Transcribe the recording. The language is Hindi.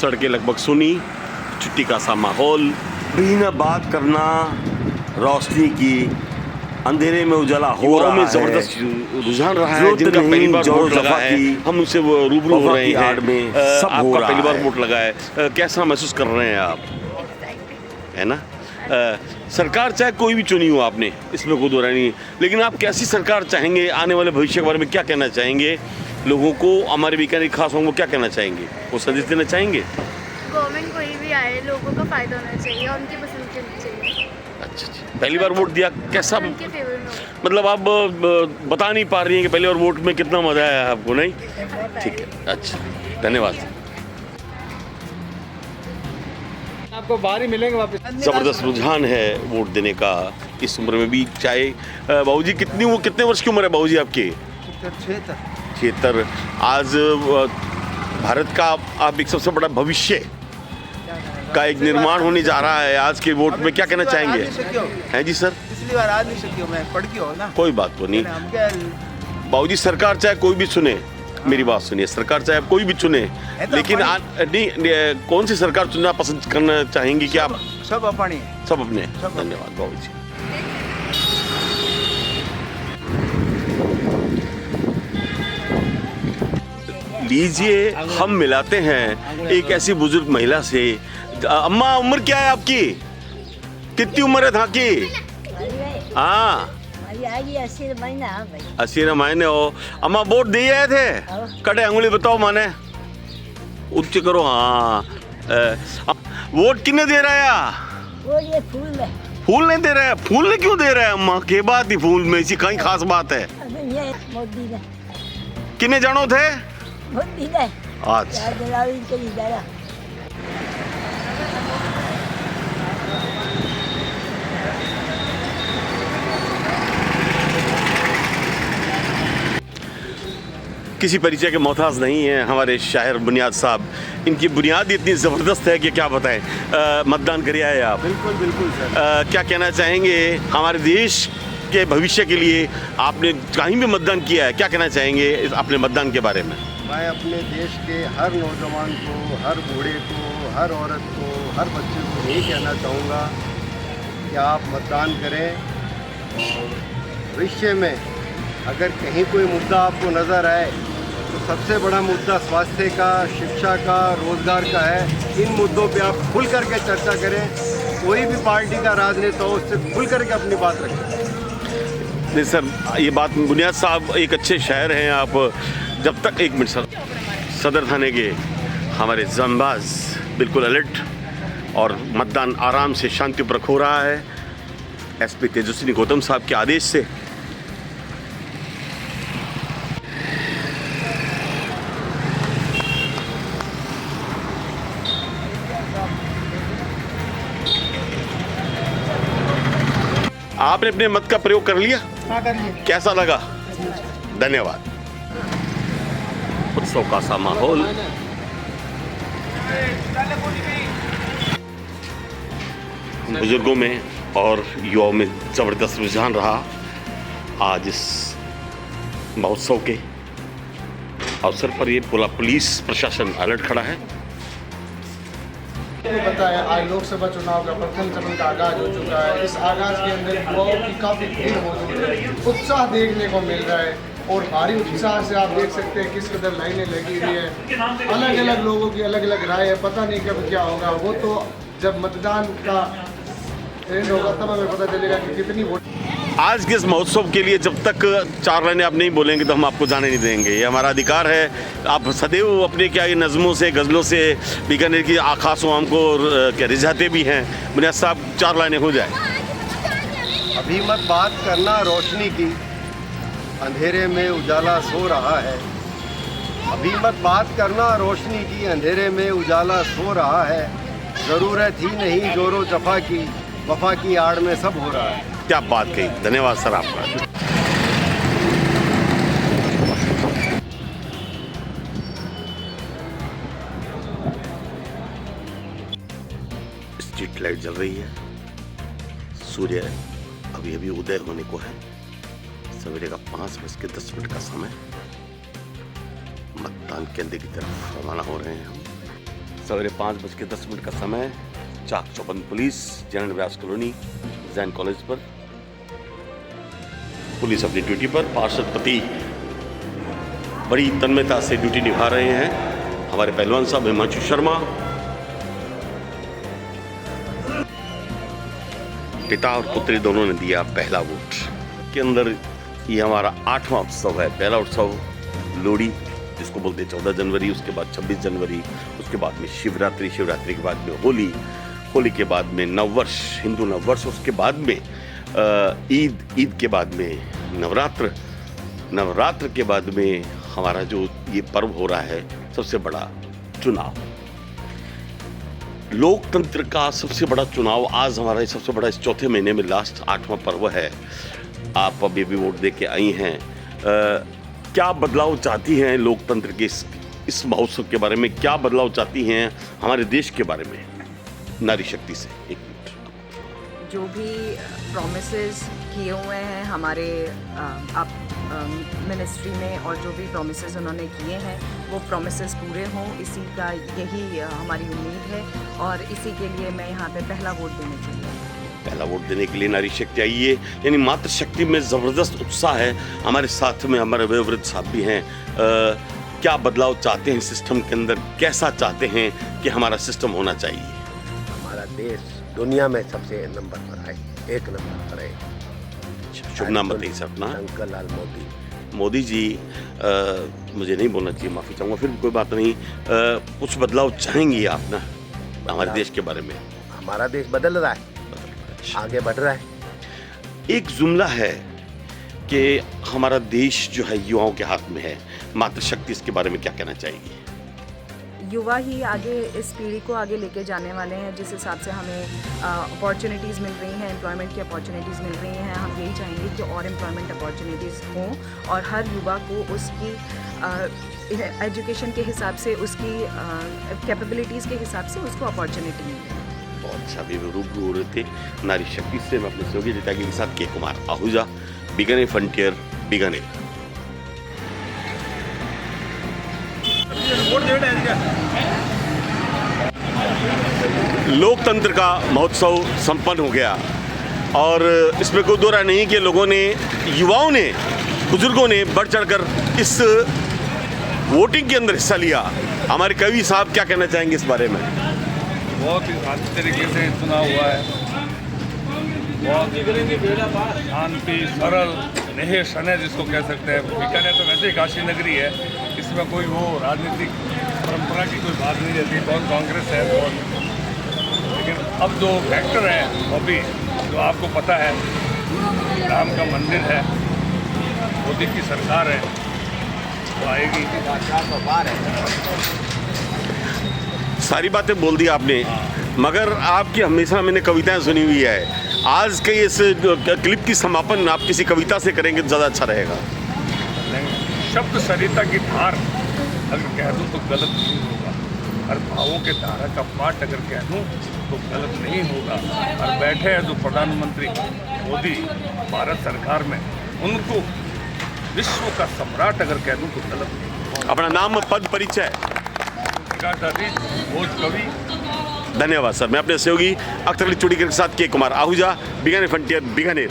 सड़कें लगभग सुनी, छुट्टी का सा माहौल। महीना बात करना रोशनी की, अंधेरे में उजाला हो रहा है। जबरदस्त रुझान रहा है। जिनका पहली बार वोट लगा है, हम उनसे रूबरू हो रहे हैं। आपका पहली बार वोट लगा है, कैसा महसूस कर रहे हैं आप? है ना, सरकार चाहे कोई भी चुनी हो आपने, इसमें कोई दो राय नहीं, लेकिन आप कैसी सरकार चाहेंगे? आने वाले भविष्य के बारे में क्या कहना चाहेंगे लोगों को? हमारे बीकानेर खास लोगों को क्या कहना चाहेंगे? वो संदेश देना चाहेंगे? गवर्नमेंट कोई भी आए, लोगों का फायदा होना चाहिए और उनकी पसंद करनी चाहिए। अच्छा, पहली बार वोट दिया, कैसा उनके फेवर में हो। मतलब आप बता नहीं पा रही हैं कि पहली बार वोट में कितना मजा आया आपको? नहीं, ठीक है, अच्छा, धन्यवाद। आपको बाहर ही मिलेंगे वापस। जबरदस्त रुझान है वोट देने का इस उम्र में भी। चाहे बाबूजी कितने वर्ष की उम्र है बाबूजी आपकी? 76। आज भारत का आप एक सबसे बड़ा भविष्य का एक निर्माण होने जा रहा है। आज के वोट में क्या कहना चाहेंगे? हैं जी सर? पिछली बार आ नहीं सकी मैं, पढ़ के हो ना। कोई बात तो नहीं बाबूजी, सरकार चाहे कोई भी चुने, मेरी बात सुनिए, सरकार चाहे कोई भी चुने, लेकिन नहीं, कौन सी सरकार चुनना पसंद करना चाहेंगी? क्या आप सब अपने धन्यवाद बाबूजी। लीजिए, हम मिलाते हैं एक ऐसी बुजुर्ग महिला से। अम्मा, उम्र क्या है आपकी? कितनी उम्र है था की? हाँ, 80 महीने हो। अम्मा वोट दिए आए थे? कटे अंगुली बताओ माने, उच्च करो। हाँ, वोट किन्ने दे रहा है? फूल नहीं दे रहा है? फूल ने क्यों दे रहा है अम्मा? के बात ही फूल में ऐसी कहीं खास बात है? किन्ने जानो थे? अच्छा, किसी परिचय के मोहताज नहीं है हमारे शायर बुनियाद साहब। इनकी बुनियाद इतनी ज़बरदस्त है कि क्या बताएं। मतदान करिए आए आप? बिल्कुल सर। क्या कहना चाहेंगे हमारे देश के भविष्य के लिए? आपने कहीं भी मतदान किया है, क्या कहना चाहेंगे अपने मतदान के बारे में? मैं अपने देश के हर नौजवान को, हर बूढ़े को, हर औरत को, हर बच्चे को यही कहना चाहूँगा कि आप मतदान करें। और भविष्य में अगर कहीं कोई मुद्दा आपको नज़र आए तो सबसे बड़ा मुद्दा स्वास्थ्य का, शिक्षा का, रोज़गार का है। इन मुद्दों पे आप खुल करके चर्चा करें। कोई भी पार्टी का राजनेता हो, उससे खुल करके अपनी बात रखें। नहीं सर, ये बात बुनियाद साहब एक अच्छे शायर हैं आप। जब तक एक मिनट सर, सदर थाने के हमारे जंबाज बिल्कुल अलर्ट और मतदान आराम से शांतिपूर्वक हो रहा है एसपी तेजस्वी गौतम साहब के आदेश से। आपने अपने मत का प्रयोग कर लिया? हाँ, कर लिया। कैसा लगा? धन्यवाद। उत्सव का सा माहौल, बुजुर्गों में और युवाओं में जबरदस्त रुझान रहा। आज इस महोत्सव के अवसर पर ये पूरा पुलिस प्रशासन अलर्ट खड़ा है। बताया, आज लोकसभा चुनाव का प्रथम चरण का आगाज हो चुका है। इस आगाज के अंदर युवाओं की काफ़ी भीड़ मौजूद है, उत्साह देखने को मिल रहा है और भारी उत्साह से आप देख सकते हैं किस कदर लाइनें लगी हुई है। अलग अलग लोगों की अलग अलग राय है, पता नहीं कब क्या होगा। वो तो जब मतदान का ट्रेंड होगा तब हमें पता चलेगा कि कितनी वोट। आज के इस महोत्सव के लिए जब तक 4 लाइनें आप नहीं बोलेंगे तो हम आपको जाने नहीं देंगे। ये हमारा अधिकार है। आप सदैव अपने क्या ये नज़मों से, गज़लों से बीकानेर की खासों हमको क्या रिझाते भी हैं। बुनियाद साहब 4 लाइनें हो जाए। अभी मत बात करना रोशनी की, अंधेरे में उजाला सो रहा है। अभी मत बात करना रोशनी की, अंधेरे में उजाला सो रहा है। ज़रूरत ही नहीं जोरों जफा की, वफा की आड़ में सब हो रहा है। क्या बात कही, धन्यवाद सर आपका। स्ट्रीट लाइट जल रही है, सूर्य अभी अभी उदय होने को है। सवेरे का 5:10 का समय। मतदान केंद्र की तरफ रवाना हो रहे हैं हम। सवेरे 5:10 का समय है। चाक चौबंद पुलिस जनरल व्यास कॉलोनी जैन कॉलेज पर पुलिस अपनी ड्यूटी पर। पार्षद पति बड़ी तन्मयता से ड्यूटी निभा रहे हैं। हमारे पहलवान साहब हिमांशु शर्मा, पिता और पुत्री दोनों ने दिया पहला वोट। के अंदर ये हमारा 8वां उत्सव है। पहला उत्सव लोहड़ी, जिसको बोलते हैं 14 जनवरी, उसके बाद 26 जनवरी, उसके बाद में शिवरात्रि, शिवरात्रि के बाद में होली, होली के बाद में नववर्ष, हिंदू नववर्ष, उसके बाद में ईद, ईद के बाद में नवरात्र, नवरात्र के बाद में हमारा जो ये पर्व हो रहा है सबसे बड़ा चुनाव। लोकतंत्र का सबसे बड़ा चुनाव आज हमारा सबसे बड़ा इस चौथे महीने में लास्ट 8वां पर्व है। आप अभी भी वोट दे के आई हैं। क्या बदलाव चाहती हैं लोकतंत्र के इस महोत्सव के बारे में? क्या बदलाव चाहती हैं हमारे देश के बारे में? नारी शक्ति से एक मिनट। जो भी प्रॉमिसेस किए हुए हैं हमारे मिनिस्ट्री में और जो भी प्रॉमिसेस उन्होंने किए हैं वो प्रॉमिसेस पूरे हों, इसी का यही हमारी उम्मीद है और इसी के लिए मैं यहाँ पे पहला वोट देने के लिए पहला वोट देने के लिए नारी शक्ति आई है। यानी मातृशक्ति में ज़बरदस्त उत्साह है। हमारे साथ में हमारे वयोवृद्ध साहब भी हैं। क्या बदलाव चाहते हैं सिस्टम के अंदर? कैसा चाहते हैं कि हमारा सिस्टम होना चाहिए? हमारा देश दुनिया में सबसे नंबर पर है, 1 नंबर पर है। शुभ नाम बताइए सर अपना। शंकर लाल मोदी। मोदी जी, मुझे नहीं बोलना चाहिए, माफ़ी चाहूँगा, फिर कोई बात नहीं। कुछ बदलाव चाहेंगी आप ना हमारे देश के बारे में? हमारा देश बदल रहा है, आगे बढ़ रहा है। एक जुमला है कि हमारा देश जो है युवाओं के हाथ में है। मातृशक्ति, इसके बारे में क्या कहना चाहिए? युवा ही आगे इस पीढ़ी को आगे लेके जाने वाले हैं। जिस हिसाब से हमें अपॉर्चुनिटीज़ मिल रही हैं, एम्प्लॉयमेंट की अपॉर्चुनिटीज़ मिल रही हैं, हम यही चाहेंगे कि और एम्प्लॉयमेंट अपॉर्चुनिटीज़ हों और हर युवा को उसकी एजुकेशन के हिसाब से, उसकी कैपेबिलिटीज़ के हिसाब से उसको अपॉर्चुनिटी मिले। बहुत अच्छा भी रूबरू हो रहे थे नारी शक्ति से। मैं अपने सहयोगी नेतागिरी के साथ के कुमार आहूजा, बीकानेर फ्रंटियर, बीकानेर। लोकतंत्र का महोत्सव संपन्न हो गया और इसमें कोई दो राय नहीं कि लोगों ने, युवाओं ने, बुजुर्गों ने बढ़ चढ़कर इस वोटिंग के अंदर हिस्सा लिया। हमारे कवि साहब क्या कहना चाहेंगे इस बारे में? बहुत ही अच्छे तरीके से चुनाव हुआ है। बहुत शांति, सरल, नेह शनह जिसको कह सकते हैं। बीकानेर तो वैसे ही काशी नगरी है, इसमें कोई वो राजनीतिक परंपरा की कोई बात नहीं रहती। कौन कांग्रेस है कौन, लेकिन अब जो फैक्टर है वो भी जो आपको पता है, राम का मंदिर है, मोदी की सरकार है, तो आएगी। सारी बातें बोल दी आपने, मगर आपकी हमेशा मैंने कविताएं सुनी हुई है। आज के इस क्लिप की समापन आप किसी कविता से करेंगे तो ज़्यादा अच्छा रहेगा। शब्द सरिता की धार अगर कह दूँ तो गलत नहीं होगा। हर भावों के धारा का पाठ अगर कह दूँ तो गलत नहीं होगा। और बैठे हैं जो प्रधानमंत्री मोदी भारत सरकार में, उनको विश्व का सम्राट अगर कह दूँ तो गलत नहीं। अपना नाम, पद, परिचय? भोज कवि। धन्यवाद सर। मैं अपने सहयोगी अख्तर अली चौधरी के साथ के कुमार आहूजा, बीकानेर फ्रंटियर, बीकानेर।